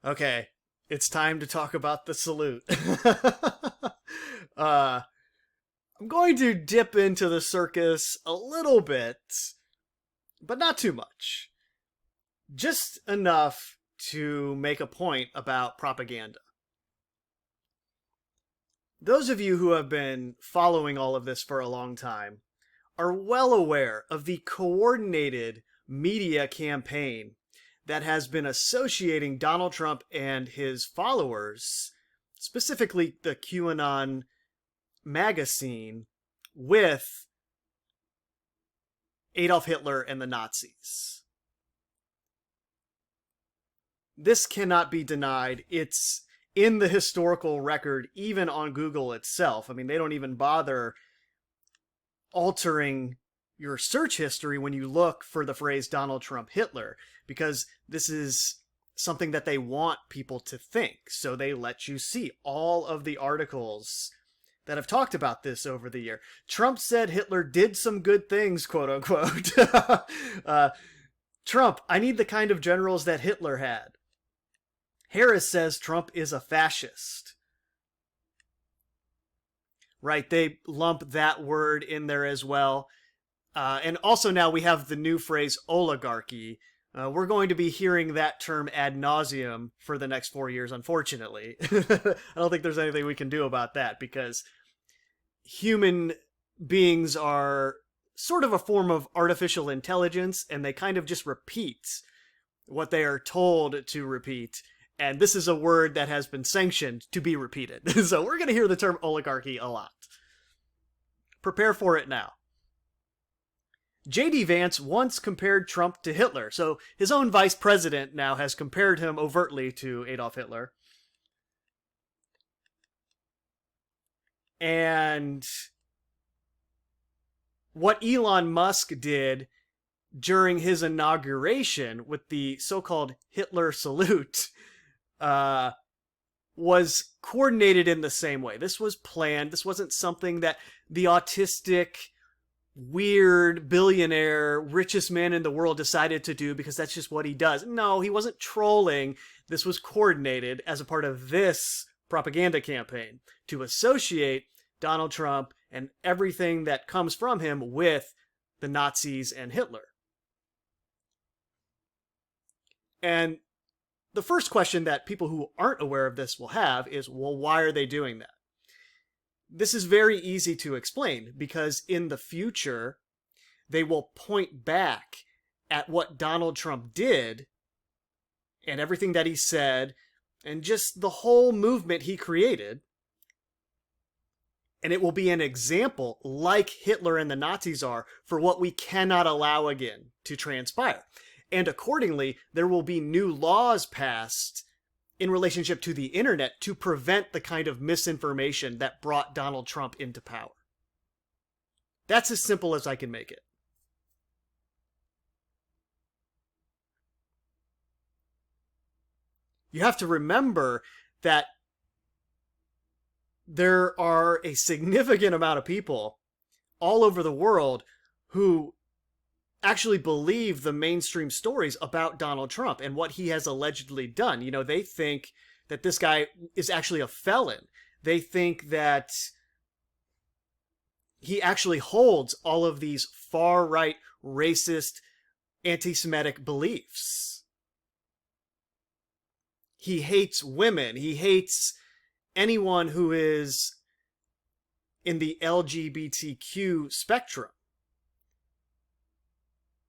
Okay, it's time to talk about the salute. I'm going to dip into the circus a little bit, but not too much. Just enough to make a point about propaganda. Those of you who have been following all of this for a long time are well aware of the coordinated media campaign that has been associating Donald Trump and his followers, specifically the QAnon magazine, with Adolf Hitler and the Nazis. This cannot be denied. It's in the historical record, even on Google itself. I mean, they don't even bother altering your search history when you look for the phrase Donald Trump Hitler, because this is something that they want people to think. So they let you see all of the articles that have talked about this over the year. Trump said Hitler did some good things, quote unquote. Trump, I need the kind of generals that Hitler had. Harris says Trump is a fascist. Right, they lump that word in there as well. And also now we have the new phrase oligarchy. We're going to be hearing that term ad nauseum for the next 4 years, unfortunately. I don't think there's anything we can do about that, because human beings are sort of a form of artificial intelligence, and they kind of just repeat what they are told to repeat. And this is a word that has been sanctioned to be repeated. So we're going to hear the term oligarchy a lot. Prepare for it now. J.D. Vance once compared Trump to Hitler. So his own vice president now has compared him overtly to Adolf Hitler. And what Elon Musk did during his inauguration with the so-called Hitler salute was coordinated in the same way. This was planned. This wasn't something that the autistic, weird billionaire, richest man in the world decided to do because that's just what he does. No, he wasn't trolling. This was coordinated as a part of this propaganda campaign to associate Donald Trump and everything that comes from him with the Nazis and Hitler. And the first question that people who aren't aware of this will have is, well, why are they doing that? This is very easy to explain, because in the future, they will point back at what Donald Trump did and everything that he said and just the whole movement he created. And it will be an example, like Hitler and the Nazis are, for what we cannot allow again to transpire. And accordingly, there will be new laws passed in relationship to the internet to prevent the kind of misinformation that brought Donald Trump into power. That's as simple as I can make it. You have to remember that there are a significant amount of people all over the world who actually believe the mainstream stories about Donald Trump and what he has allegedly done. You know, they think that this guy is actually a felon. They think that he actually holds all of these far-right, racist, anti-Semitic beliefs. He hates women. He hates anyone who is in the LGBTQ spectrum.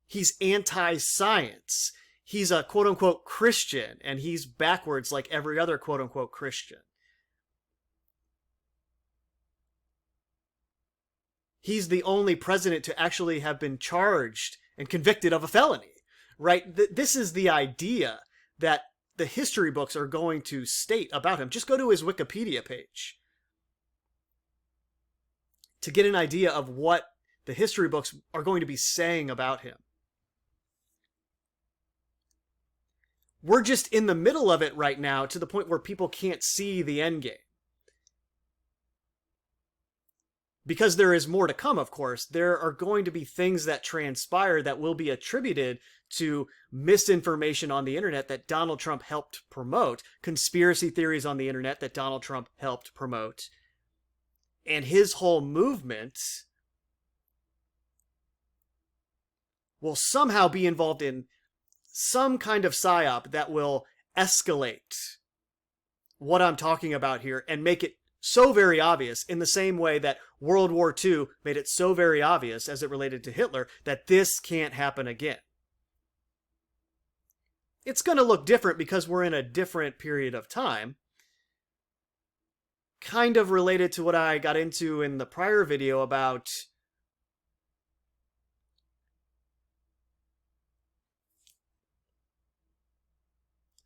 He's anti-science. He's a quote-unquote Christian, and he's backwards like every other quote-unquote Christian. He's the only president to actually have been charged and convicted of a felony, right? This is the idea that the history books are going to state about him. Just go to his Wikipedia page to get an idea of what the history books are going to be saying about him. We're just in the middle of it right now, to the point where people can't see the endgame. because there is more to come, of course, there are going to be things that transpire that will be attributed to misinformation on the internet that Donald Trump helped promote, conspiracy theories on the internet that Donald Trump helped promote. And his whole movement will somehow be involved in some kind of psyop that will escalate what I'm talking about here and make it so very obvious, in the same way that World War II made it so very obvious as it related to Hitler that this can't happen again. It's going to look different because we're in a different period of time. Kind of related to what I got into in the prior video about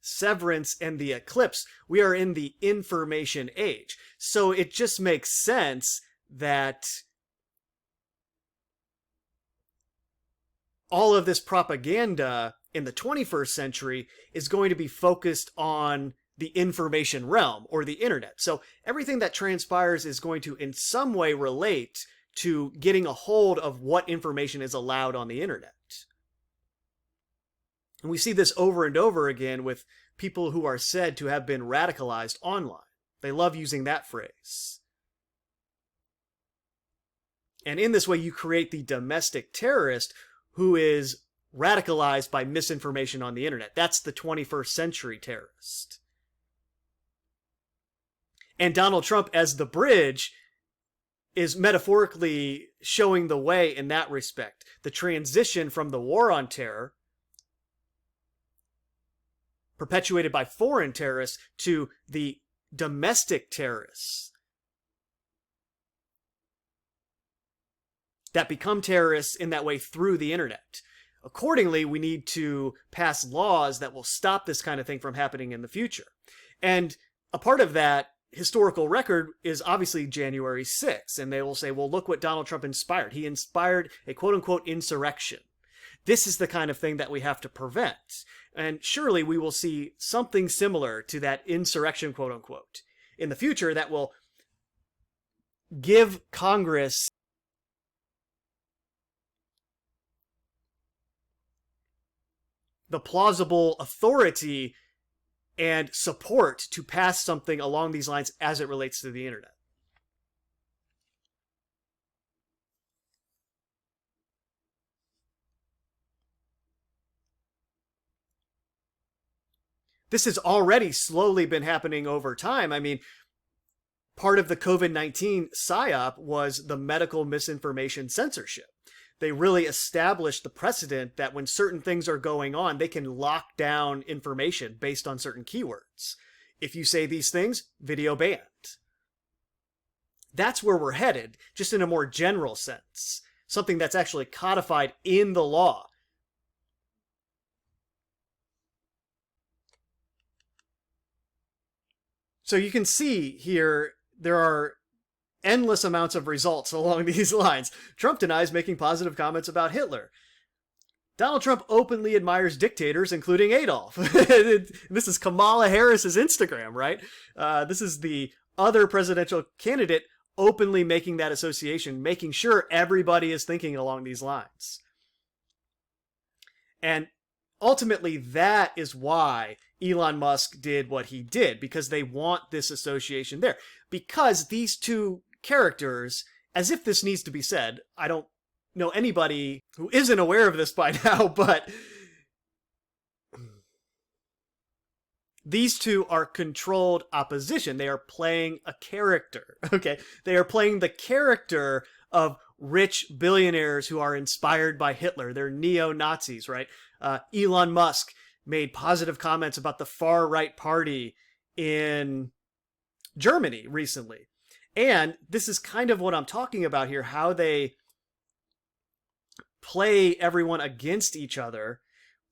Severance and the eclipse. We are in the information age. So it just makes sense that all of this propaganda in the 21st century is going to be focused on the information realm or the internet. So everything that transpires is going to in some way relate to getting a hold of what information is allowed on the internet. And we see this over and over again with people who are said to have been radicalized online. They love using that phrase. And in this way, you create the domestic terrorist who is radicalized by misinformation on the internet. That's the 21st century terrorist. And Donald Trump, as the bridge, is metaphorically showing the way in that respect. The transition from the war on terror, perpetuated by foreign terrorists, to the domestic terrorists that become terrorists in that way through the internet. Accordingly, we need to pass laws that will stop this kind of thing from happening in the future. And a part of that historical record is obviously January 6th, and they will say, well, look what Donald Trump inspired. He inspired a quote-unquote insurrection. This is the kind of thing that we have to prevent. And surely we will see something similar to that insurrection, quote-unquote, in the future that will give Congress the plausible authority and support to pass something along these lines as it relates to the internet. This has already slowly been happening over time. I mean, part of the COVID-19 PSYOP was the medical misinformation censorship. They really established the precedent that when certain things are going on, they can lock down information based on certain keywords. If you say these things, video banned. That's where we're headed, just in a more general sense. Something that's actually codified in the law. So you can see here, there are endless amounts of results along these lines. Trump denies making positive comments about Hitler. Donald Trump openly admires dictators, including Adolf. This is Kamala Harris's Instagram, right? This is the other presidential candidate openly making that association, making sure everybody is thinking along these lines. And ultimately, that is why Elon Musk did what he did, because they want this association there. Because these two characters, as if this needs to be said, I don't know anybody who isn't aware of this by now, but these two are controlled opposition. They are playing a character, okay? They are playing the character of rich billionaires who are inspired by Hitler. They're neo-Nazis, right? Elon Musk made positive comments about the far-right party in Germany recently. And this is kind of what I'm talking about here, how they play everyone against each other,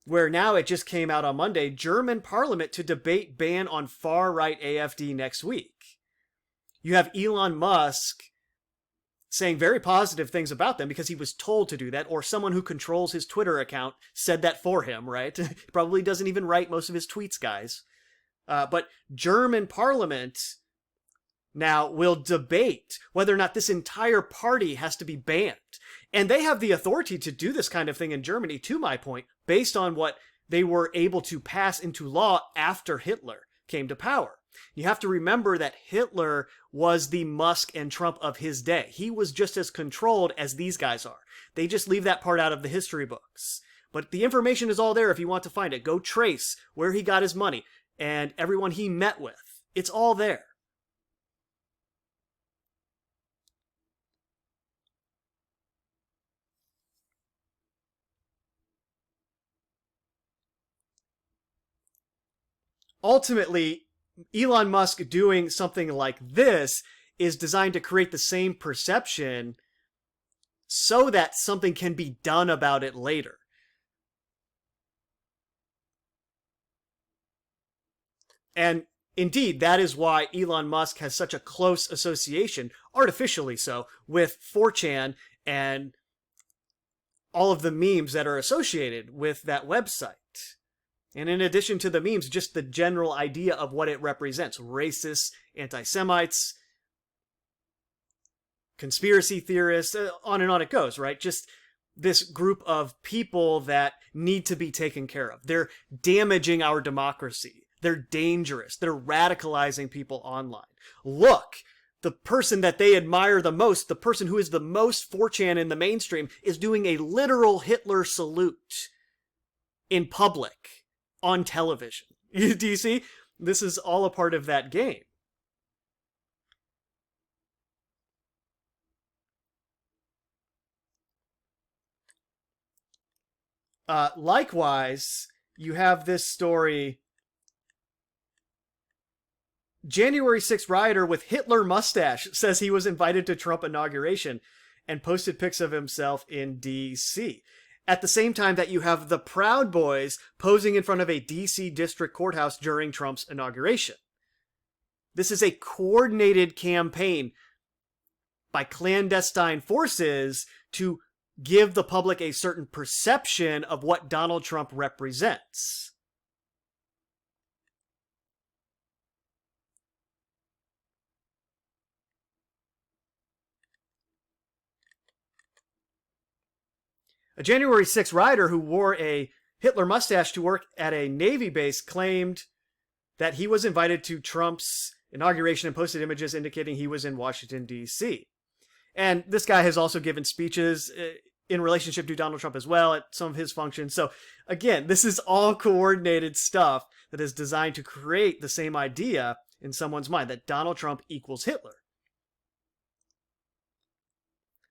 where now it just came out on Monday, German parliament to debate ban on far-right AfD next week. You have Elon Musk saying very positive things about them because he was told to do that, or someone who controls his Twitter account said that for him, right? He probably doesn't even write most of his tweets, guys. But German parliament now will debate whether or not this entire party has to be banned. And they have the authority to do this kind of thing in Germany, to my point, based on what they were able to pass into law after Hitler came to power. You have to remember that Hitler was the Musk and Trump of his day. He was just as controlled as these guys are. They just leave that part out of the history books. But the information is all there if you want to find it. Go trace where he got his money and everyone he met with. It's all there. Ultimately, Elon Musk doing something like this is designed to create the same perception so that something can be done about it later. And indeed, that is why Elon Musk has such a close association, artificially so, with 4chan and all of the memes that are associated with that website. And in addition to the memes, just the general idea of what it represents. Racists, anti-Semites, conspiracy theorists, on and on it goes, right? Just this group of people that need to be taken care of. They're damaging our democracy. They're dangerous. They're radicalizing people online. Look, the person that they admire the most, the person who is the most 4chan in the mainstream, is doing a literal Hitler salute in public on television. Do you see? This is all a part of that game. Likewise, you have this story. January 6th rioter with Hitler mustache says he was invited to Trump inauguration and posted pics of himself in D.C. At the same time that you have the Proud Boys posing in front of a D.C. district courthouse during Trump's inauguration. This is a coordinated campaign by clandestine forces to give the public a certain perception of what Donald Trump represents. A January 6th rioter who wore a Hitler mustache to work at a Navy base claimed that he was invited to Trump's inauguration and posted images indicating he was in Washington, D.C. And this guy has also given speeches in relationship to Donald Trump as well at some of his functions. So again, this is all coordinated stuff that is designed to create the same idea in someone's mind, that Donald Trump equals Hitler.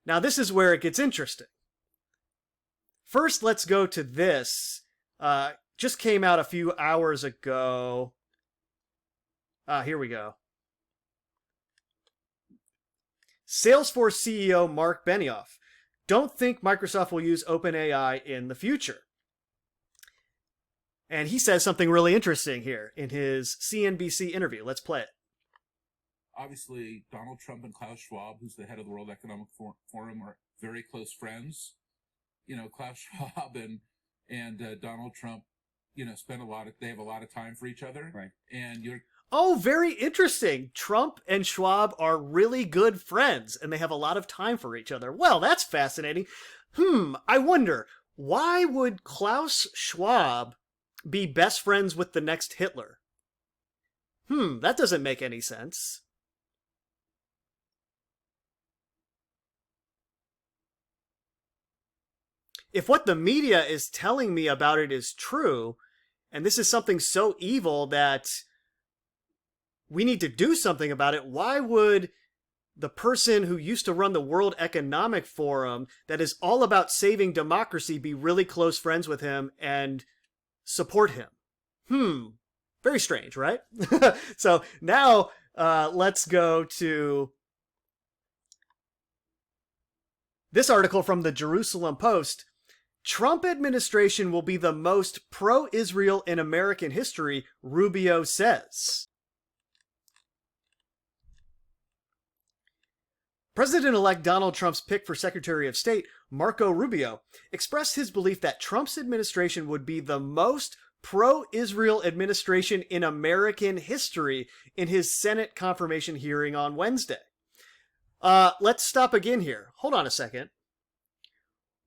Now this is where it gets interesting. First, let's go to this. Just came out a few hours ago. Here we go. Salesforce CEO Mark Benioff. Don't think Microsoft will use OpenAI in the future. And he says something really interesting here in his CNBC interview. Let's play it. Obviously, Donald Trump and Klaus Schwab, who's the head of the World Economic Forum, are very close friends. You know, Klaus Schwab and Donald Trump, you know, they have a lot of time for each other. Right. And Oh, very interesting. Trump and Schwab are really good friends, and they have a lot of time for each other. Well, that's fascinating. I wonder, why would Klaus Schwab be best friends with the next Hitler? That doesn't make any sense. If what the media is telling me about it is true, and this is something so evil that we need to do something about it, why would the person who used to run the World Economic Forum that is all about saving democracy be really close friends with him and support him? Very strange, right? So now let's go to this article from the Jerusalem Post. Trump administration will be the most pro-Israel in American history, Rubio says. President-elect Donald Trump's pick for Secretary of State, Marco Rubio, expressed his belief that Trump's administration would be the most pro-Israel administration in American history in his Senate confirmation hearing on Wednesday. Let's stop again here. Hold on a second.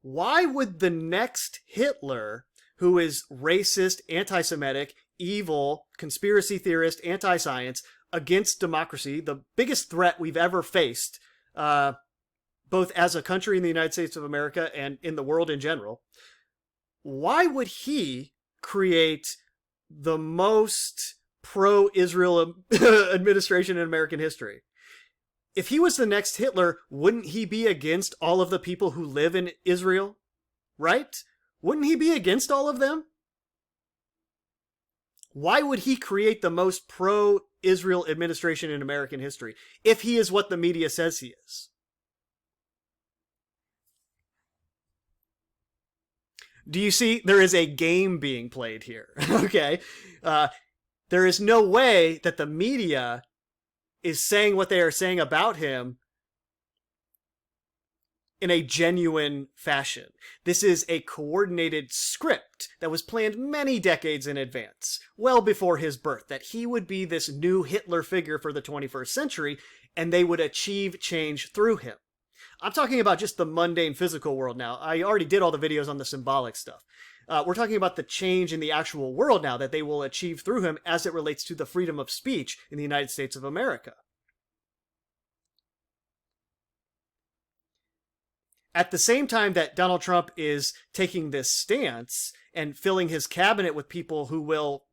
Why would the next Hitler, who is racist, anti-Semitic, evil, conspiracy theorist, anti-science, against democracy, the biggest threat we've ever faced, both as a country in the United States of America and in the world in general, why would he create the most pro-Israel administration in American history? If he was the next Hitler, wouldn't he be against all of the people who live in Israel? Right? Wouldn't he be against all of them? Why would he create the most pro-Israel administration in American history if he is what the media says he is? Do you see? There is a game being played here. Okay? There is no way that the media is saying what they are saying about him in a genuine fashion. This is a coordinated script that was planned many decades in advance, well before his birth, that he would be this new Hitler figure for the 21st century, and they would achieve change through him. I'm talking about just the mundane physical world now. I already did all the videos on the symbolic stuff. We're talking about the change in the actual world now that they will achieve through him as it relates to the freedom of speech in the United States of America. At the same time that Donald Trump is taking this stance and filling his cabinet with people who will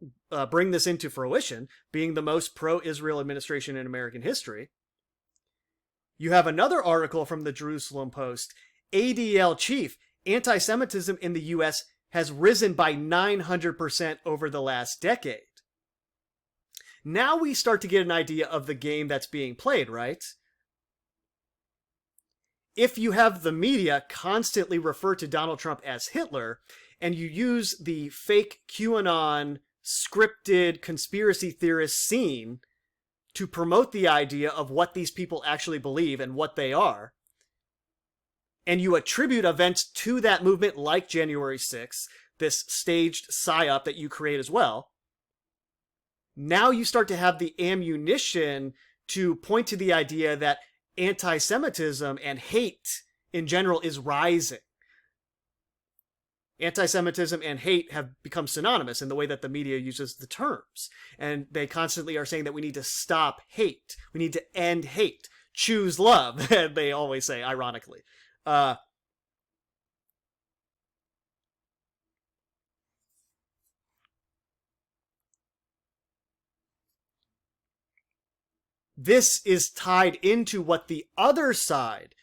bring this into fruition, being the most pro-Israel administration in American history, you have another article from the Jerusalem Post. ADL chief, anti-Semitism in the U.S. has risen by 900% over the last decade. Now we start to get an idea of the game that's being played, right? If you have the media constantly refer to Donald Trump as Hitler, and you use the fake QAnon scripted conspiracy theorist scene to promote the idea of what these people actually believe and what they are, and you attribute events to that movement like January 6th, this staged psyop that you create as well, now you start to have the ammunition to point to the idea that anti-Semitism and hate in general is rising. Anti-Semitism and hate have become synonymous in the way that the media uses the terms. And they constantly are saying that we need to stop hate. We need to end hate. Choose love, they always say, ironically. This is tied into what the other side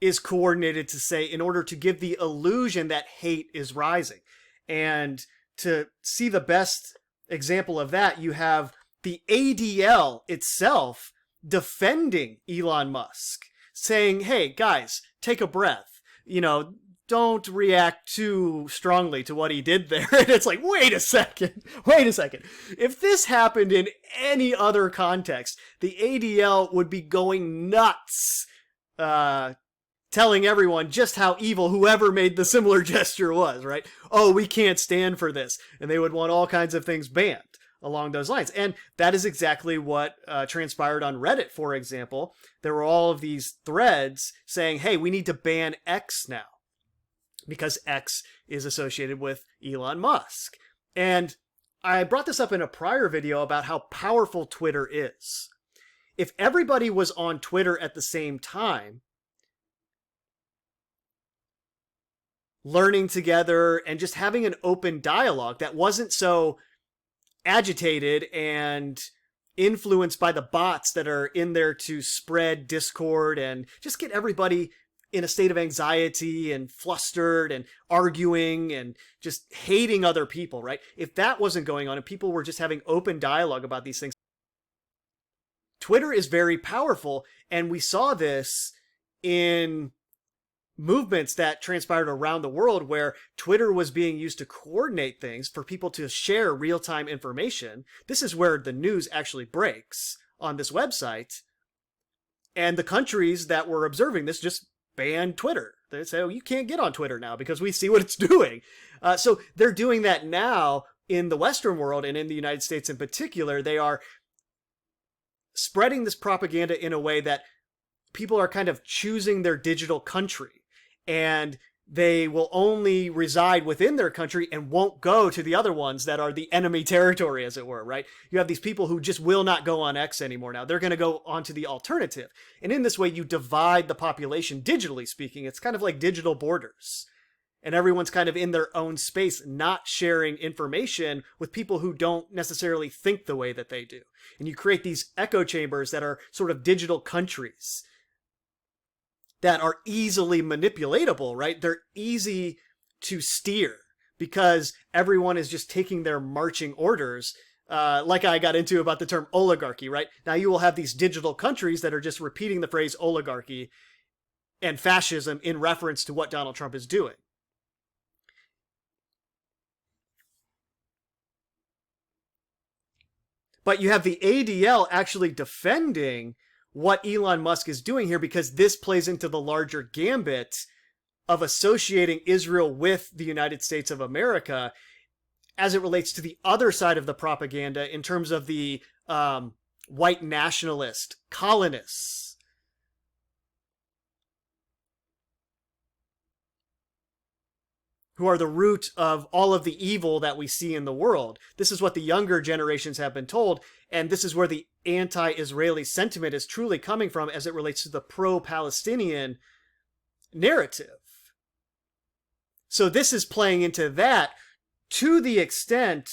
is coordinated to say in order to give the illusion that hate is rising. And to see the best example of that, you have the ADL itself defending Elon Musk, saying, hey, guys, take a breath. You know, don't react too strongly to what he did there. And it's like, wait a second. If this happened in any other context, the ADL would be going nuts, telling everyone just how evil whoever made the similar gesture was, right? Oh, we can't stand for this. And they would want all kinds of things banned along those lines. And that is exactly what transpired on Reddit, for example. There were all of these threads saying, hey, we need to ban X now, because X is associated with Elon Musk. And I brought this up in a prior video about how powerful Twitter is. If everybody was on Twitter at the same time, learning together and just having an open dialogue that wasn't so agitated and influenced by the bots that are in there to spread discord and just get everybody in a state of anxiety and flustered and arguing and just hating other people, right? If that wasn't going on and people were just having open dialogue about these things, Twitter is very powerful. And we saw this in movements that transpired around the world where Twitter was being used to coordinate things for people to share real-time information. This is where the news actually breaks on this website. And the countries that were observing this just banned Twitter. They say, oh, you can't get on Twitter now because we see what it's doing. So they're doing that now in the Western world, and in the United States in particular. They are spreading this propaganda in a way that people are kind of choosing their digital country, and they will only reside within their country and won't go to the other ones that are the enemy territory, as it were, right? You have these people who just will not go on X anymore now. They're going to go onto the alternative. And in this way, you divide the population, digitally speaking. It's kind of like digital borders. And everyone's kind of in their own space, not sharing information with people who don't necessarily think the way that they do. And you create these echo chambers that are sort of digital countries that are easily manipulatable, right? They're easy to steer because everyone is just taking their marching orders. Like I got into about the term oligarchy, right? Now you will have these digital countries that are just repeating the phrase oligarchy and fascism in reference to what Donald Trump is doing. But you have the ADL actually defending what Elon Musk is doing here, because this plays into the larger gambit of associating Israel with the United States of America as it relates to the other side of the propaganda in terms of the white nationalist colonists. Who are the root of all of the evil that we see in the world. This is what the younger generations have been told, and this is where the anti-Israeli sentiment is truly coming from as it relates to the pro-Palestinian narrative. So this is playing into that to the extent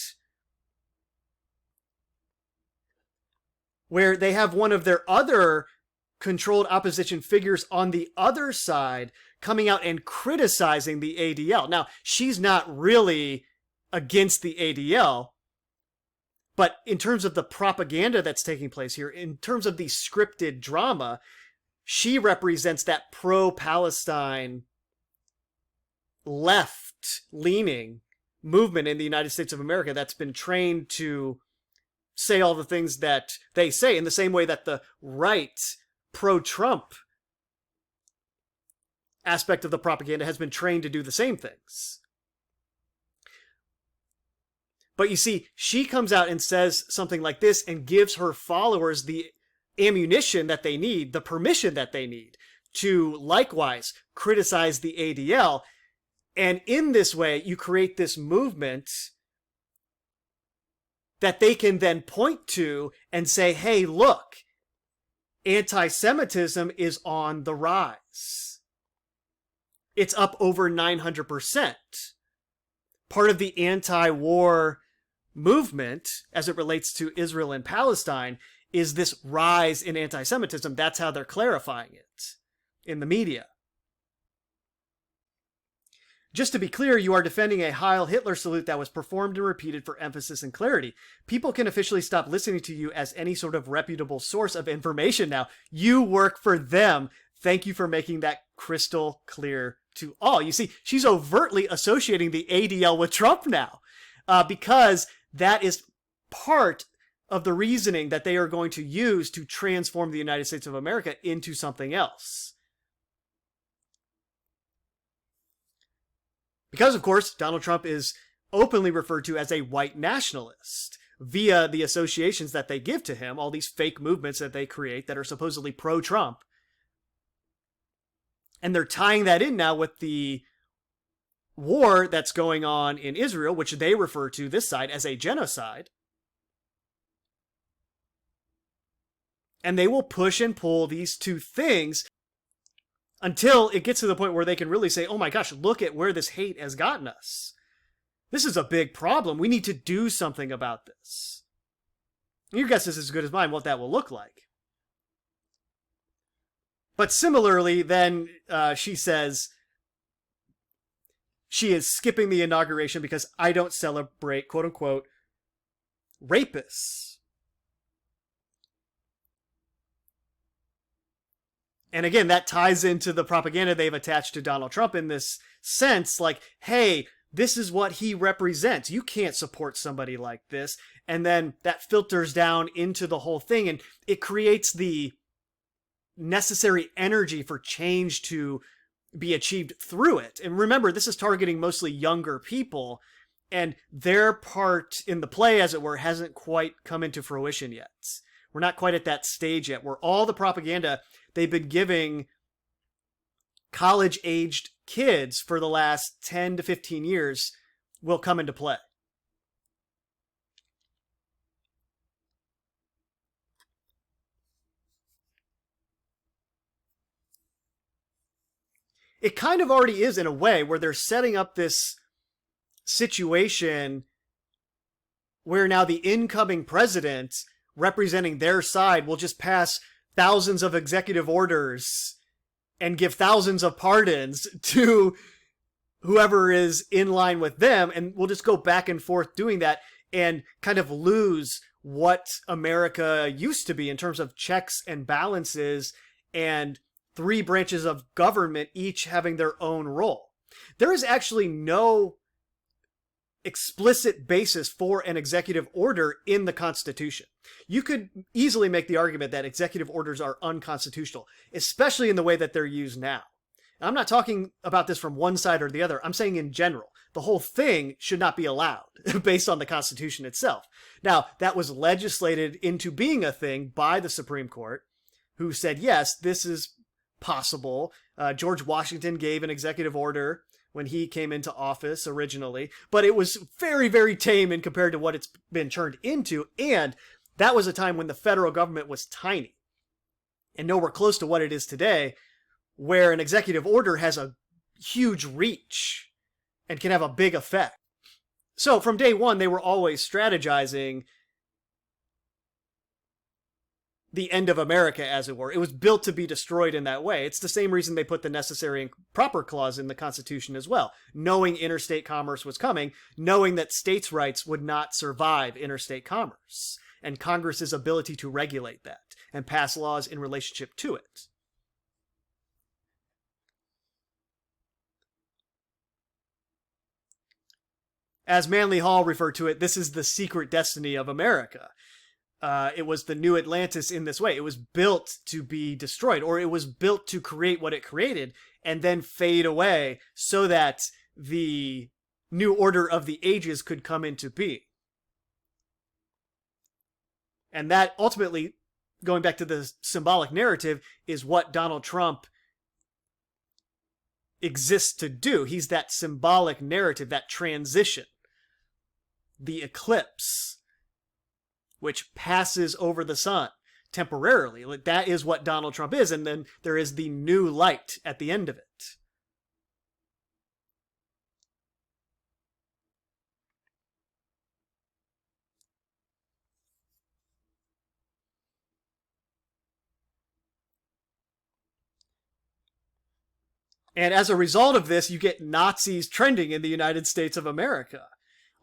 where they have one of their other controlled opposition figures on the other side coming out and criticizing the ADL. Now, she's not really against the ADL, but in terms of the propaganda that's taking place here, in terms of the scripted drama, she represents that pro-Palestine left-leaning movement in the United States of America that's been trained to say all the things that they say, in the same way that the right pro-Trump aspect of the propaganda has been trained to do the same things. But you see, she comes out and says something like this and gives her followers the ammunition that they need, the permission that they need to likewise criticize the ADL. And in this way, you create this movement that they can then point to and say, hey, look, anti-Semitism is on the rise. It's up over 900%. Part of the anti-war movement, as it relates to Israel and Palestine, is this rise in anti-Semitism. That's how they're clarifying it in the media. Just to be clear, you are defending a Heil Hitler salute that was performed and repeated for emphasis and clarity. People can officially stop listening to you as any sort of reputable source of information now. You work for them. Thank you for making that crystal clear to all. You see, she's overtly associating the ADL with Trump now, because that is part of the reasoning that they are going to use to transform the United States of America into something else. Because, of course, Donald Trump is openly referred to as a white nationalist via the associations that they give to him, all these fake movements that they create that are supposedly pro-Trump. And they're tying that in now with the war that's going on in Israel, which they refer to this side as a genocide. And they will push and pull these two things until it gets to the point where they can really say, oh my gosh, look at where this hate has gotten us. This is a big problem. We need to do something about this. Your guess is as good as mine what that will look like. But similarly, then she says she is skipping the inauguration because I don't celebrate, quote unquote, rapists. And again, that ties into the propaganda they've attached to Donald Trump in this sense, like, hey, this is what he represents. You can't support somebody like this. And then that filters down into the whole thing, and it creates the necessary energy for change to be achieved through it. And remember, this is targeting mostly younger people, and their part in the play, as it were, hasn't quite come into fruition yet. We're not quite at that stage yet where all the propaganda they've been giving college-aged kids for the last 10 to 15 years will come into play. It kind of already is in a way where they're setting up this situation where now the incoming president representing their side will just pass thousands of executive orders and give thousands of pardons to whoever is in line with them, and we'll just go back and forth doing that and kind of lose what America used to be in terms of checks and balances and three branches of government each having their own role. There is actually no explicit basis for an executive order in the Constitution. You could easily make the argument that executive orders are unconstitutional, especially in the way that they're used now. And I'm not talking about this from one side or the other. I'm saying in general, the whole thing should not be allowed based on the Constitution itself. Now, that was legislated into being a thing by the Supreme Court, who said, yes, this is possible. George Washington gave an executive order when he came into office originally, but it was very, very tame in compared to what it's been turned into, and that was a time when the federal government was tiny and nowhere close to what it is today, where an executive order has a huge reach and can have a big effect. So from day one, they were always strategizing the end of America, as it were. It was built to be destroyed in that way. It's the same reason they put the necessary and proper clause in the Constitution as well, knowing interstate commerce was coming, knowing that states' rights would not survive interstate commerce, and Congress's ability to regulate that and pass laws in relationship to it. As Manly Hall referred to it, this is the secret destiny of America. It was the new Atlantis in this way. It was built to be destroyed, or it was built to create what it created and then fade away so that the new order of the ages could come into being. And that ultimately, going back to the symbolic narrative, is what Donald Trump exists to do. He's that symbolic narrative, that transition, the eclipse, which passes over the sun temporarily. Like, that is what Donald Trump is, and then there is the new light at the end of it. And as a result of this, you get Nazis trending in the United States of America.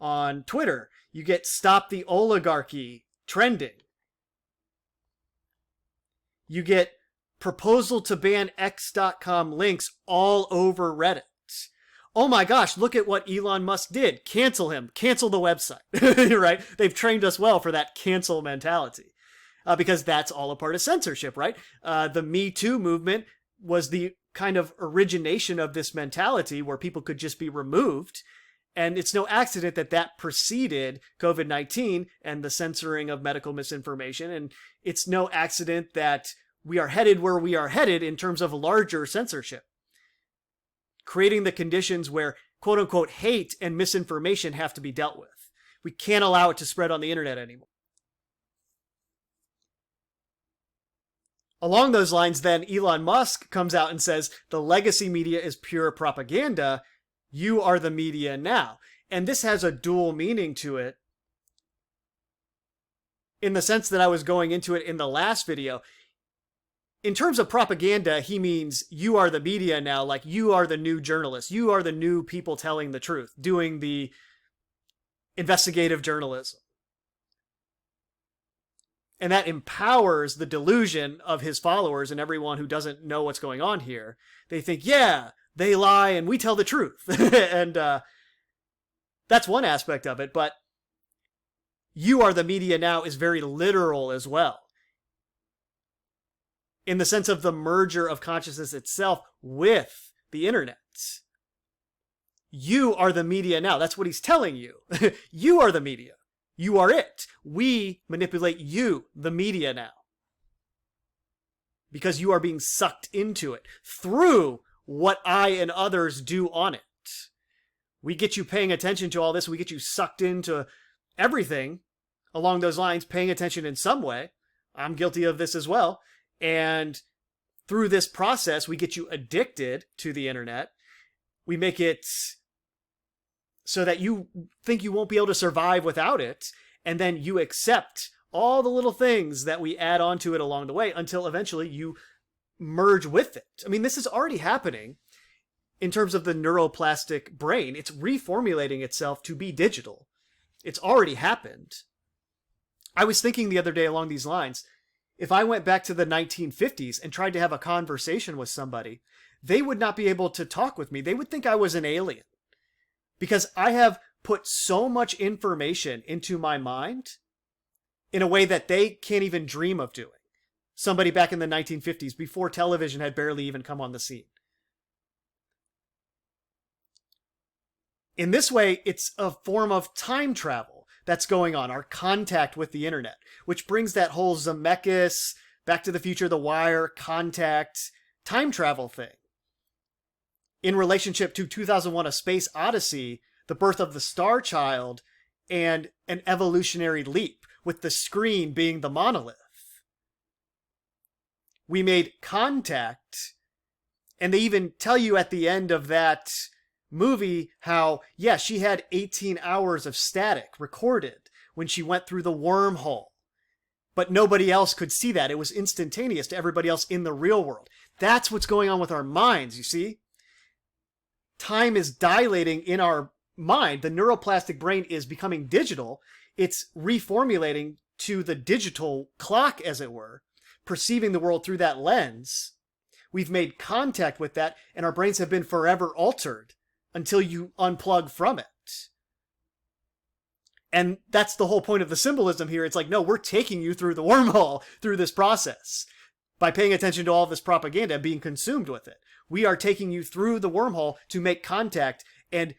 On Twitter, you get Stop the Oligarchy trending. You get proposal to ban X.com links all over Reddit. Oh my gosh, look at what Elon Musk did. Cancel him. Cancel the website. Right? They've trained us well for that cancel mentality. Because that's all a part of censorship, right? The Me Too movement was the kind of origination of this mentality where people could just be removed. And it's no accident that that preceded COVID-19 and the censoring of medical misinformation. And it's no accident that we are headed where we are headed in terms of larger censorship. Creating the conditions where quote unquote hate and misinformation have to be dealt with. We can't allow it to spread on the internet anymore. Along those lines, then, Elon Musk comes out and says, the legacy media is pure propaganda. You are the media now. And this has a dual meaning to it, in the sense that I was going into it in the last video. In terms of propaganda, he means you are the media now, like you are the new journalists. You are the new people telling the truth, doing the investigative journalism. And that empowers the delusion of his followers and everyone who doesn't know what's going on here. They think, yeah, they lie and we tell the truth. And that's one aspect of it. But you are the media now is very literal as well, in the sense of the merger of consciousness itself with the internet. You are the media now. That's what he's telling you. You are the media. You are it. We manipulate you, the media, now. Because you are being sucked into it through what I and others do on it. We get you paying attention to all this. We get you sucked into everything along those lines, paying attention in some way. I'm guilty of this as well. And through this process, we get you addicted to the internet. We make it so that you think you won't be able to survive without it. And then you accept all the little things that we add onto it along the way until eventually you merge with it. I mean, this is already happening in terms of the neuroplastic brain. It's reformulating itself to be digital. It's already happened. I was thinking the other day along these lines, if I went back to the 1950s and tried to have a conversation with somebody, they would not be able to talk with me. They would think I was an alien. Because I have put so much information into my mind in a way that they can't even dream of doing. Somebody back in the 1950s, before television had barely even come on the scene. In this way, it's a form of time travel that's going on, our contact with the internet, which brings that whole Zemeckis, Back to the Future, The Wire, Contact, time travel thing. In relationship to 2001: A Space Odyssey, the birth of the Star Child, and an evolutionary leap, with the screen being the monolith. We made contact, and they even tell you at the end of that movie how, yeah, she had 18 hours of static recorded when she went through the wormhole. But nobody else could see that. It was instantaneous to everybody else in the real world. That's what's going on with our minds, you see? Time is dilating in our mind. The neuroplastic brain is becoming digital. It's reformulating to the digital clock, as it were, perceiving the world through that lens. We've made contact with that, and our brains have been forever altered until you unplug from it. And that's the whole point of the symbolism here. It's like, no, we're taking you through the wormhole through this process. By paying attention to all this propaganda and being consumed with it. We are taking you through the wormhole to make contact and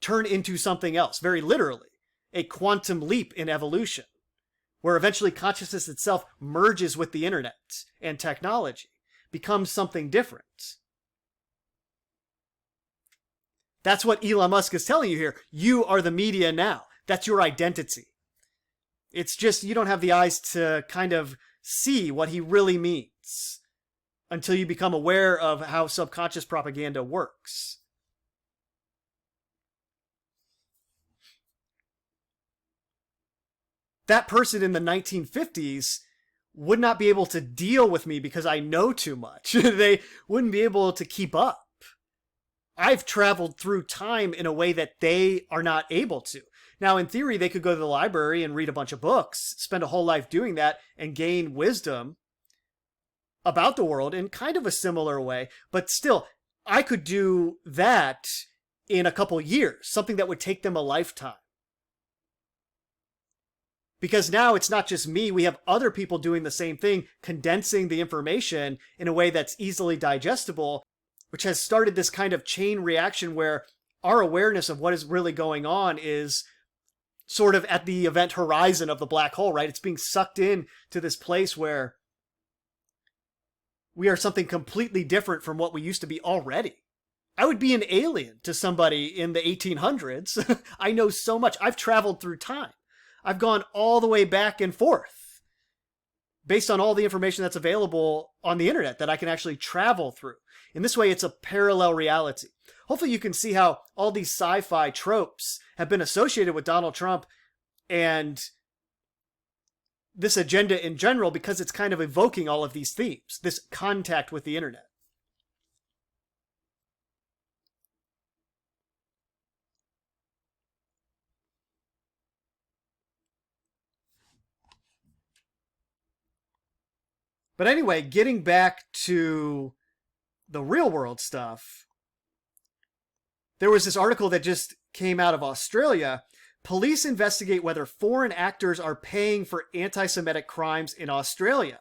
turn into something else, very literally. A quantum leap in evolution, where eventually consciousness itself merges with the internet and technology, becomes something different. That's what Elon Musk is telling you here. You are the media now. That's your identity. It's just you don't have the eyes to kind of see what he really means until you become aware of how subconscious propaganda works. That person in the 1950s would not be able to deal with me because I know too much. They wouldn't be able to keep up. I've traveled through time in a way that they are not able to. Now, in theory, they could go to the library and read a bunch of books, spend a whole life doing that, and gain wisdom about the world in kind of a similar way. But still, I could do that in a couple years, something that would take them a lifetime. Because now it's not just me, we have other people doing the same thing, condensing the information in a way that's easily digestible, which has started this kind of chain reaction where our awareness of what is really going on is sort of at the event horizon of the black hole, right? It's being sucked in to this place where we are something completely different from what we used to be already. I would be an alien to somebody in the 1800s. I know so much. I've traveled through time. I've gone all the way back and forth based on all the information that's available on the internet that I can actually travel through. In this way, it's a parallel reality. Hopefully you can see how all these sci-fi tropes have been associated with Donald Trump and this agenda in general because it's kind of evoking all of these themes, this contact with the internet. But anyway, getting back to the real world stuff, there was this article that just came out of Australia. Police investigate whether foreign actors are paying for anti-Semitic crimes in Australia.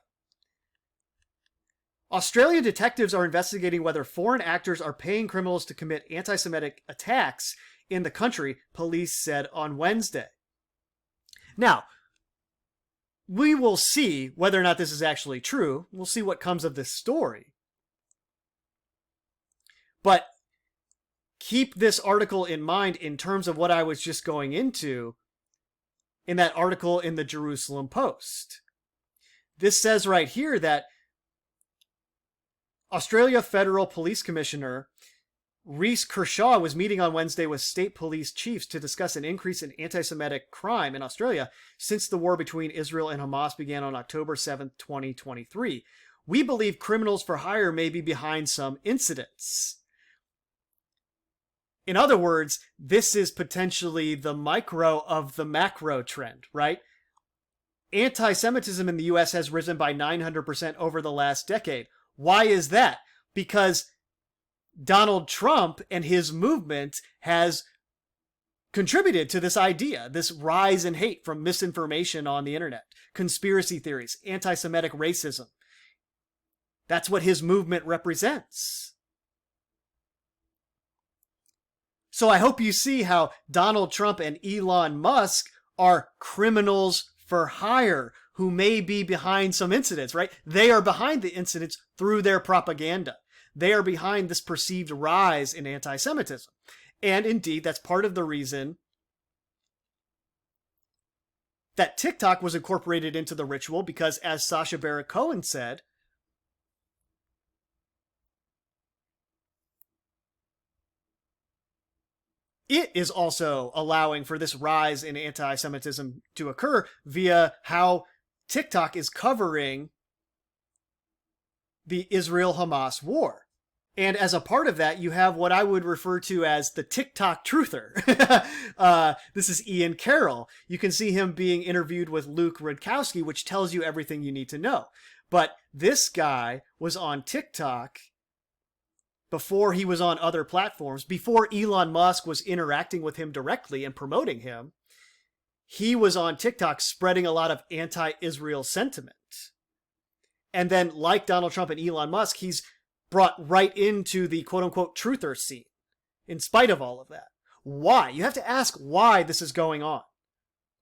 Australian detectives are investigating whether foreign actors are paying criminals to commit anti-Semitic attacks in the country, police said on Wednesday. Now, we will see whether or not this is actually true. We'll see what comes of this story. But keep this article in mind in terms of what I was just going into in that article in the Jerusalem Post. This says right here that Australia Federal Police Commissioner Reece Kershaw was meeting on Wednesday with state police chiefs to discuss an increase in anti-Semitic crime in Australia since the war between Israel and Hamas began on October 7, 2023. We believe criminals for hire may be behind some incidents. In other words, this is potentially the micro of the macro trend, right? Anti-Semitism in the US has risen by 900% over the last decade. Why is that? Because Donald Trump and his movement has contributed to this idea, this rise in hate from misinformation on the internet, conspiracy theories, anti-Semitic racism. That's what his movement represents. So I hope you see how Donald Trump and Elon Musk are criminals for hire who may be behind some incidents, right? They are behind the incidents through their propaganda. They are behind this perceived rise in anti-Semitism. And indeed, that's part of the reason that TikTok was incorporated into the ritual, because as Sacha Baron Cohen said, it is also allowing for this rise in anti-Semitism to occur via how TikTok is covering the Israel-Hamas war. And as a part of that, you have what I would refer to as the TikTok truther. This is Ian Carroll. You can see him being interviewed with Luke Rudkowski, which tells you everything you need to know. But this guy was on TikTok before he was on other platforms, before Elon Musk was interacting with him directly and promoting him. He was on TikTok spreading a lot of anti-Israel sentiment. And then, like Donald Trump and Elon Musk, he's brought right into the quote-unquote truther scene, in spite of all of that. Why? You have to ask why this is going on.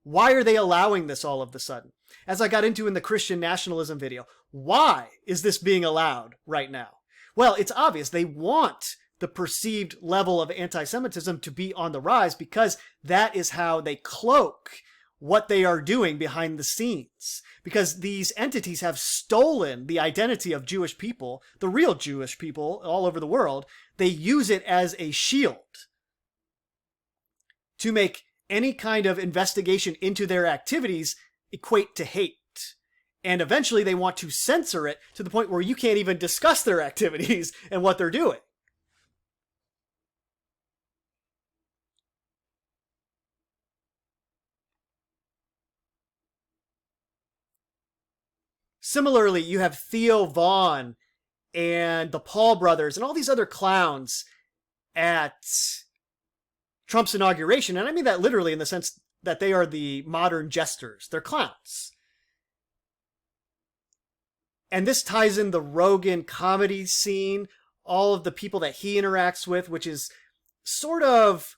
Why are they allowing this all of a sudden? As I got into in the Christian nationalism video, why is this being allowed right now? Well, it's obvious. They want the perceived level of anti-Semitism to be on the rise because that is how they cloak what they are doing behind the scenes. Because these entities have stolen the identity of Jewish people, the real Jewish people all over the world. They use it as a shield to make any kind of investigation into their activities equate to hate. And eventually they want to censor it to the point where you can't even discuss their activities and what they're doing. Similarly, you have Theo Vaughn and the Paul brothers and all these other clowns at Trump's inauguration. And I mean that literally in the sense that they are the modern jesters. They're clowns. And this ties in the Rogan comedy scene, all of the people that he interacts with, which is sort of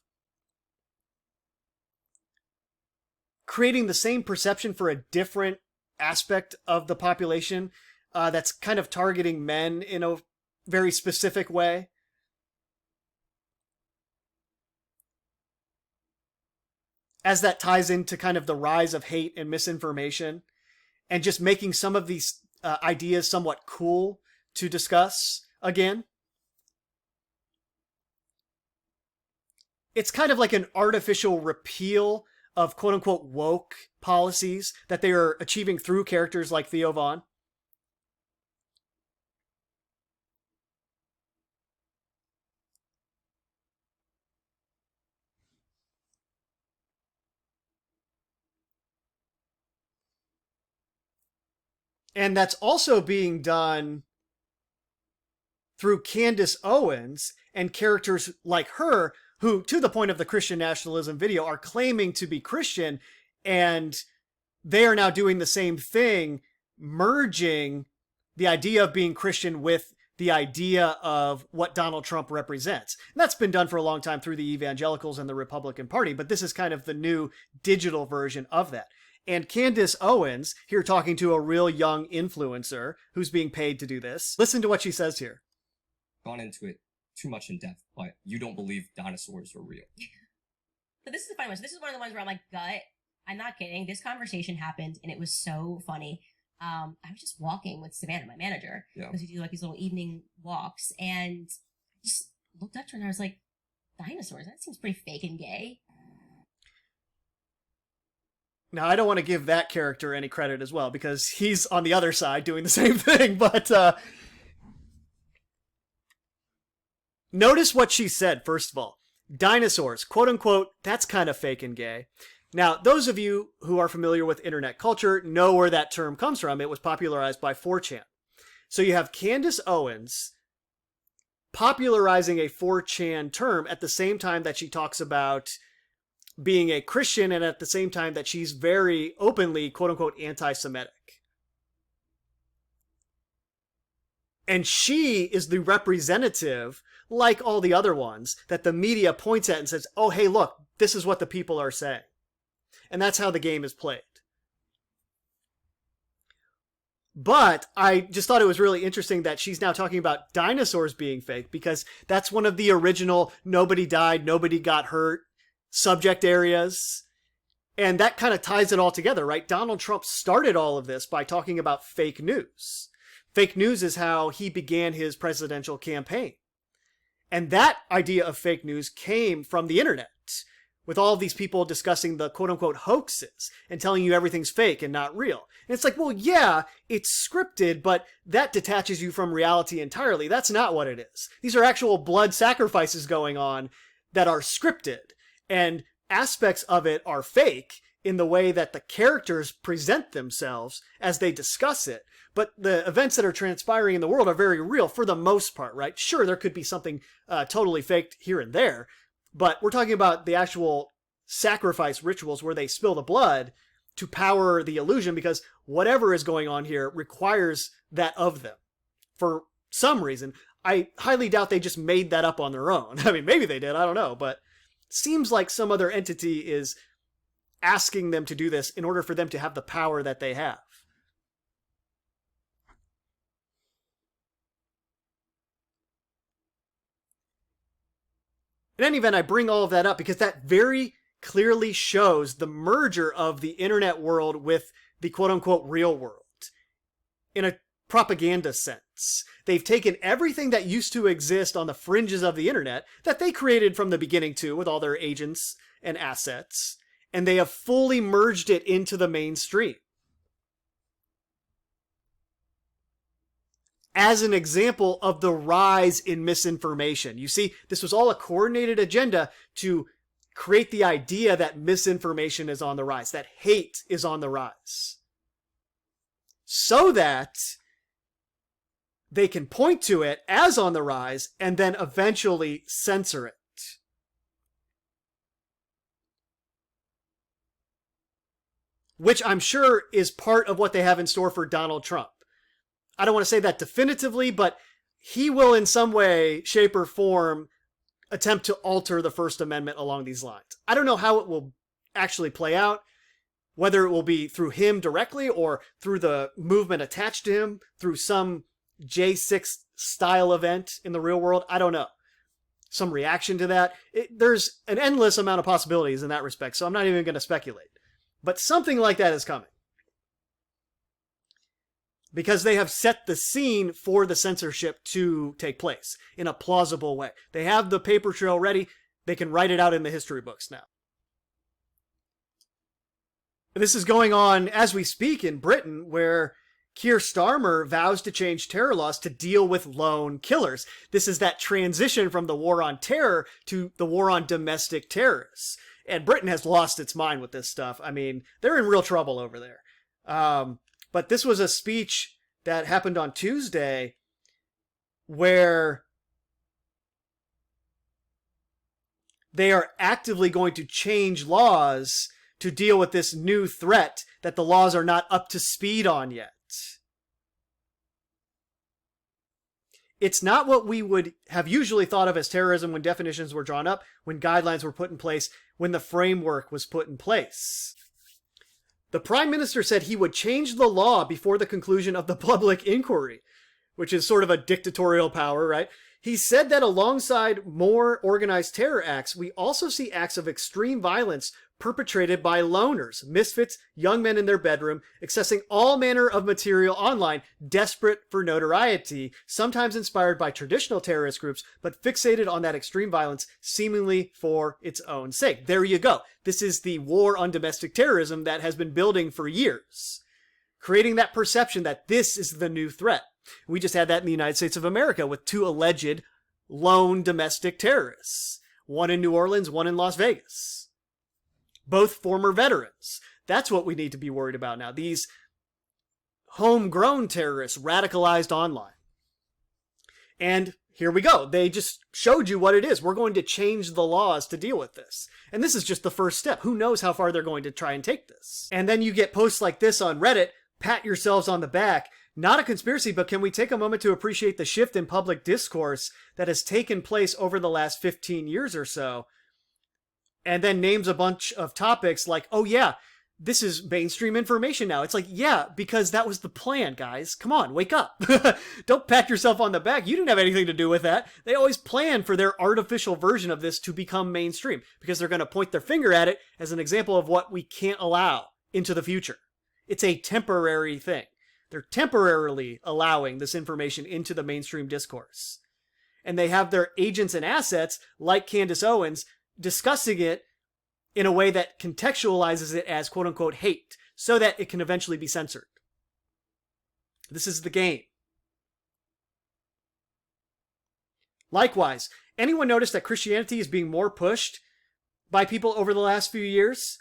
creating the same perception for a different aspect of the population that's kind of targeting men in a very specific way. As that ties into kind of the rise of hate and misinformation and just making some of these ideas somewhat cool to discuss again. It's kind of like an artificial repeal of quote-unquote woke policies that they are achieving through characters like Theo Vaughn. And that's also being done through Candace Owens and characters like her who, to the point of the Christian nationalism video, are claiming to be Christian, and they are now doing the same thing, merging the idea of being Christian with the idea of what Donald Trump represents. And that's been done for a long time through the evangelicals and the Republican Party, but this is kind of the new digital version of that. And Candace Owens, here talking to a real young influencer who's being paid to do this. Listen to what she says here. Gone into it too much in depth, but you don't believe dinosaurs are real. But this is the funny one. So this is one of the ones where I'm like, gut, I'm not kidding. This conversation happened and it was so funny. I was just walking with Savannah, my manager, because we do like these little evening walks, and I just looked up to her and I was like, dinosaurs, that seems pretty fake and gay. Now, I don't want to give that character any credit as well, because he's on the other side doing the same thing, but notice what she said, first of all. Dinosaurs, quote unquote, that's kind of fake and gay. Now, those of you who are familiar with internet culture know where that term comes from. It was popularized by 4chan. So you have Candace Owens popularizing a 4chan term at the same time that she talks about being a Christian, and at the same time that she's very openly, quote unquote, anti-Semitic. And she is the representative, like all the other ones, that the media points at and says, oh, hey, look, this is what the people are saying. And that's how the game is played. But I just thought it was really interesting that she's now talking about dinosaurs being fake, because that's one of the original nobody died, nobody got hurt subject areas. And that kind of ties it all together, right? Donald Trump started all of this by talking about fake news. Fake news is how he began his presidential campaign. And that idea of fake news came from the internet, with all of these people discussing the quote-unquote hoaxes and telling you everything's fake and not real. And it's like, well, yeah, it's scripted, but that detaches you from reality entirely. That's not what it is. These are actual blood sacrifices going on that are scripted, and aspects of it are fake in the way that the characters present themselves as they discuss it. But the events that are transpiring in the world are very real for the most part, right? Sure, there could be something totally faked here and there, but we're talking about the actual sacrifice rituals where they spill the blood to power the illusion, because whatever is going on here requires that of them. For some reason, I highly doubt they just made that up on their own. I mean, maybe they did, I don't know, but it seems like some other entity is asking them to do this in order for them to have the power that they have. In any event, I bring all of that up because that very clearly shows the merger of the internet world with the quote-unquote real world in a propaganda sense. They've taken everything that used to exist on the fringes of the internet, that they created from the beginning too, with all their agents and assets, and they have fully merged it into the mainstream. As an example of the rise in misinformation. You see, this was all a coordinated agenda to create the idea that misinformation is on the rise, that hate is on the rise, so that they can point to it as on the rise and then eventually censor it. Which I'm sure is part of what they have in store for Donald Trump. I don't want to say that definitively, but he will in some way, shape, or form attempt to alter the First Amendment along these lines. I don't know how it will actually play out, whether it will be through him directly or through the movement attached to him, through some J6 style event in the real world. I don't know. Some reaction to that. There's an endless amount of possibilities in that respect, so I'm not even going to speculate. But something like that is coming. Because they have set the scene for the censorship to take place in a plausible way. They have the paper trail ready. They can write it out in the history books now. This is going on as we speak in Britain, where Keir Starmer vows to change terror laws to deal with lone killers. This is that transition from the war on terror to the war on domestic terrorists. And Britain has lost its mind with this stuff. I mean, they're in real trouble over there. But this was a speech that happened on Tuesday where they are actively going to change laws to deal with this new threat that the laws are not up to speed on yet. It's not what we would have usually thought of as terrorism when definitions were drawn up, when guidelines were put in place, when the framework was put in place. The Prime Minister said he would change the law before the conclusion of the public inquiry, which is sort of a dictatorial power, right? He said that alongside more organized terror acts, we also see acts of extreme violence perpetrated by loners, misfits, young men in their bedroom, accessing all manner of material online, desperate for notoriety, sometimes inspired by traditional terrorist groups, but fixated on that extreme violence, seemingly for its own sake. There you go. This is the war on domestic terrorism that has been building for years, creating that perception that this is the new threat. We just had that in the United States of America with 2 alleged lone domestic terrorists. One in New Orleans, one in Las Vegas. Both former veterans. That's what we need to be worried about now. These homegrown terrorists radicalized online. And here we go. They just showed you what it is. We're going to change the laws to deal with this. And this is just the first step. Who knows how far they're going to try and take this? And then you get posts like this on Reddit. Pat yourselves on the back. Not a conspiracy, but can we take a moment to appreciate the shift in public discourse that has taken place over the last 15 years or so? And then names a bunch of topics like, oh yeah, this is mainstream information now. It's like, yeah, because that was the plan, guys. Come on, wake up. Don't pat yourself on the back. You didn't have anything to do with that. They always plan for their artificial version of this to become mainstream because they're going to point their finger at it as an example of what we can't allow into the future. It's a temporary thing. They're temporarily allowing this information into the mainstream discourse. And they have their agents and assets, like Candace Owens, discussing it in a way that contextualizes it as quote-unquote hate, so that it can eventually be censored. This is the game. Likewise, anyone notice that Christianity is being more pushed by people over the last few years?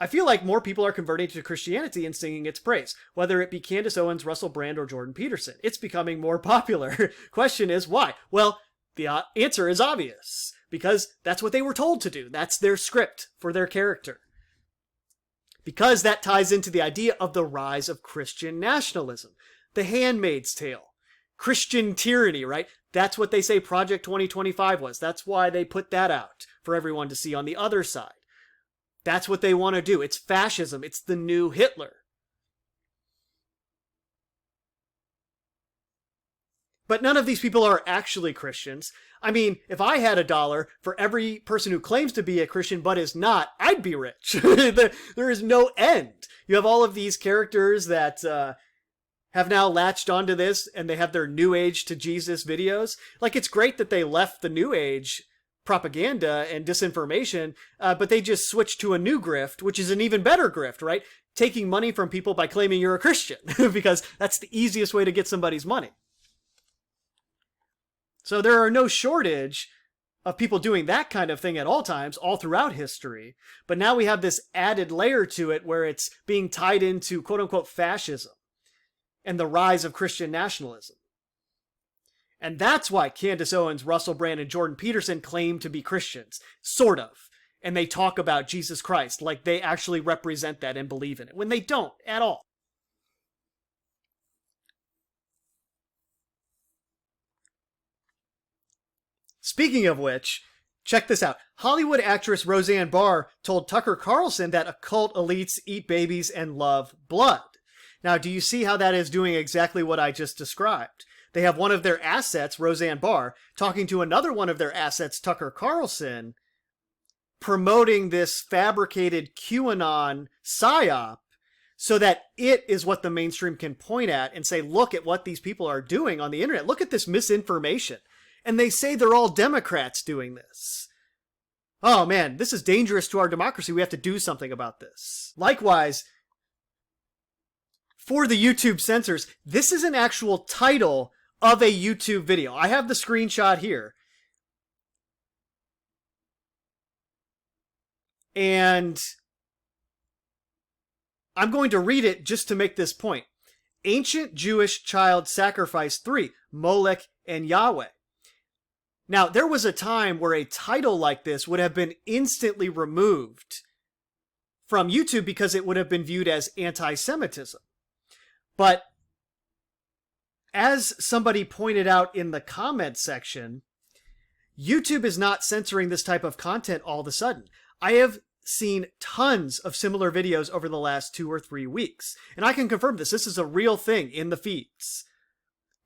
I feel like more people are converting to Christianity and singing its praise, whether it be Candace Owens, Russell Brand, or Jordan Peterson. It's becoming more popular. Question is, why? Well, the answer is obvious. Because that's what they were told to do. That's their script for their character. Because that ties into the idea of the rise of Christian nationalism. The Handmaid's Tale. Christian tyranny, right? That's what they say Project 2025 was. That's why they put that out for everyone to see on the other side. That's what they want to do. It's fascism. It's the new Hitler. But none of these people are actually Christians. I mean, if I had $1 for every person who claims to be a Christian but is not, I'd be rich. There is no end. You have all of these characters that have now latched onto this, and they have their New Age to Jesus videos. Like, it's great that they left the New Age propaganda and disinformation, but they just switched to a new grift, which is an even better grift, right? Taking money from people by claiming you're a Christian, because that's the easiest way to get somebody's money. So there are no shortage of people doing that kind of thing at all times, all throughout history. But now we have this added layer to it where it's being tied into quote-unquote fascism and the rise of Christian nationalism. And that's why Candace Owens, Russell Brand, and Jordan Peterson claim to be Christians. Sort of. And they talk about Jesus Christ like they actually represent that and believe in it, when they don't at all. Speaking of which, check this out. Hollywood actress Roseanne Barr told Tucker Carlson that occult elites eat babies and love blood. Now, do you see how that is doing exactly what I just described? They have one of their assets, Roseanne Barr, talking to another one of their assets, Tucker Carlson, promoting this fabricated QAnon psyop so that it is what the mainstream can point at and say, look at what these people are doing on the internet. Look at this misinformation. And they say they're all Democrats doing this. Oh man, this is dangerous to our democracy. We have to do something about this. Likewise, for the YouTube censors, this is an actual title of a YouTube video. I have the screenshot here. And I'm going to read it just to make this point. Ancient Jewish Child Sacrifice 3, Molech and Yahweh. Now, there was a time where a title like this would have been instantly removed from YouTube because it would have been viewed as anti-Semitism. But as somebody pointed out in the comment section, YouTube is not censoring this type of content all of a sudden. I have seen tons of similar videos over the last 2 or 3 weeks, and I can confirm this. This is a real thing in the feeds.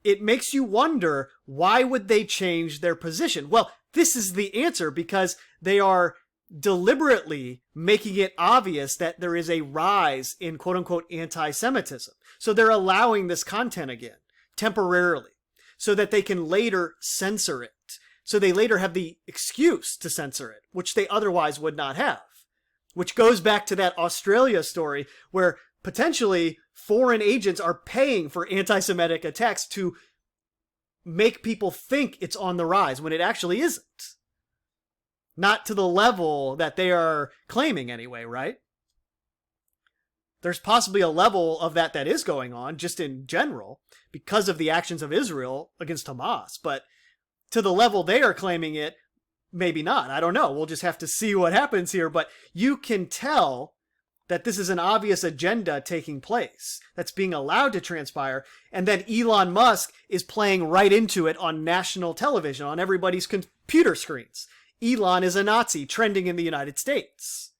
It makes you wonder, why would they change their position? Well, this is the answer, because they are deliberately making it obvious that there is a rise in quote-unquote anti-Semitism. So they're allowing this content again, temporarily, so that they can later censor it. So they later have the excuse to censor it, which they otherwise would not have. Which goes back to that Australia story where potentially foreign agents are paying for anti-Semitic attacks to make people think it's on the rise when it actually isn't. Not to the level that they are claiming anyway, right? There's possibly a level of that is going on just in general because of the actions of Israel against Hamas, but to the level they are claiming it, maybe not. I don't know. We'll just have to see what happens here, but you can tell that this is an obvious agenda taking place that's being allowed to transpire, and then Elon Musk is playing right into it on national television, on everybody's computer screens. Elon is a Nazi trending in the United States,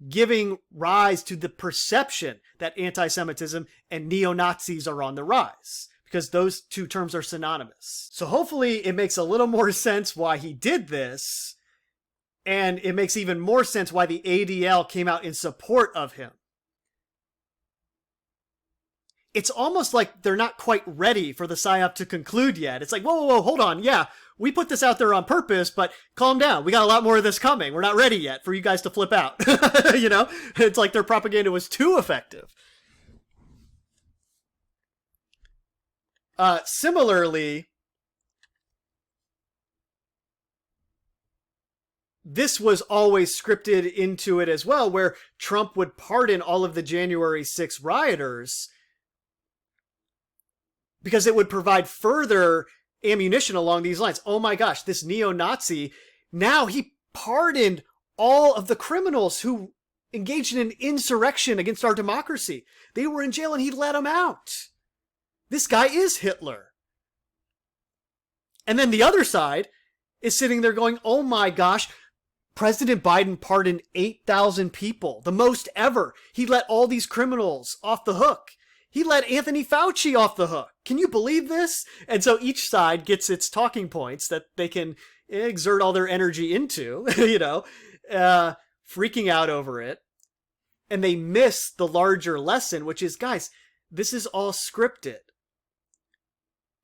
giving rise to the perception that anti-Semitism and neo-Nazis are on the rise, because those two terms are synonymous. So hopefully it makes a little more sense why he did this, and it makes even more sense why the ADL came out in support of him. It's almost like they're not quite ready for the PSYOP to conclude yet. It's like, whoa, whoa, whoa, hold on. Yeah, we put this out there on purpose, but calm down. We got a lot more of this coming. We're not ready yet for you guys to flip out. You know, it's like their propaganda was too effective. Similarly, this was always scripted into it as well, where Trump would pardon all of the January 6th rioters because it would provide further ammunition along these lines. Oh my gosh, this neo-Nazi, now he pardoned all of the criminals who engaged in an insurrection against our democracy. They were in jail and he let them out. This guy is Hitler. And then the other side is sitting there going, oh my gosh, President Biden pardoned 8,000 people, the most ever. He let all these criminals off the hook. He let Anthony Fauci off the hook. Can you believe this? And so each side gets its talking points that they can exert all their energy into, you know, freaking out over it. And they miss the larger lesson, which is, guys, this is all scripted.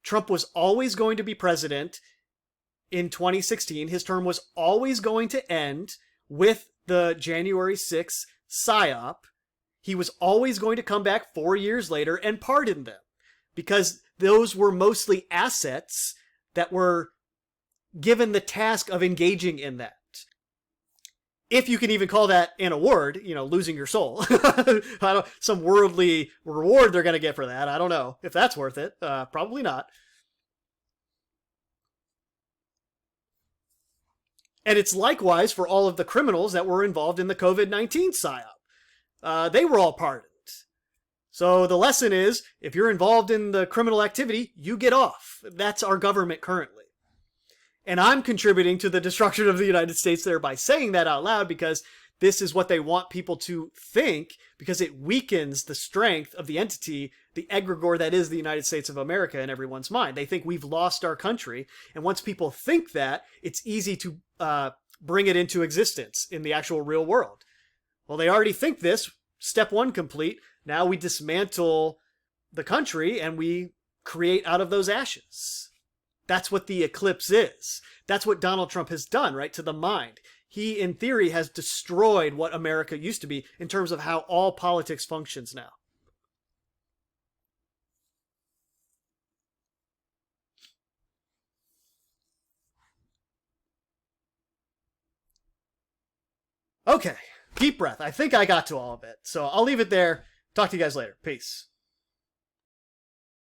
Trump was always going to be president in 2016. His term was always going to end with the January 6th PSYOP. He was always going to come back 4 years later and pardon them, because those were mostly assets that were given the task of engaging in that. If you can even call that an award, you know, losing your soul. Some worldly reward they're going to get for that. I don't know if that's worth it. Probably not. And it's likewise for all of the criminals that were involved in the COVID-19 PSYOP. They were all pardoned. So the lesson is, if you're involved in the criminal activity, you get off. That's our government currently. And I'm contributing to the destruction of the United States there by saying that out loud, because this is what they want people to think, because it weakens the strength of the entity, the egregore that is the United States of America in everyone's mind. They think we've lost our country. And once people think that, it's easy to bring it into existence in the actual real world. Well, they already think this. Step one complete. Now we dismantle the country and we create out of those ashes. That's what the eclipse is. That's what Donald Trump has done, right, to the mind. He, in theory, has destroyed what America used to be in terms of how all politics functions now. Okay, deep breath. I think I got to all of it. So I'll leave it there. Talk to you guys later. Peace.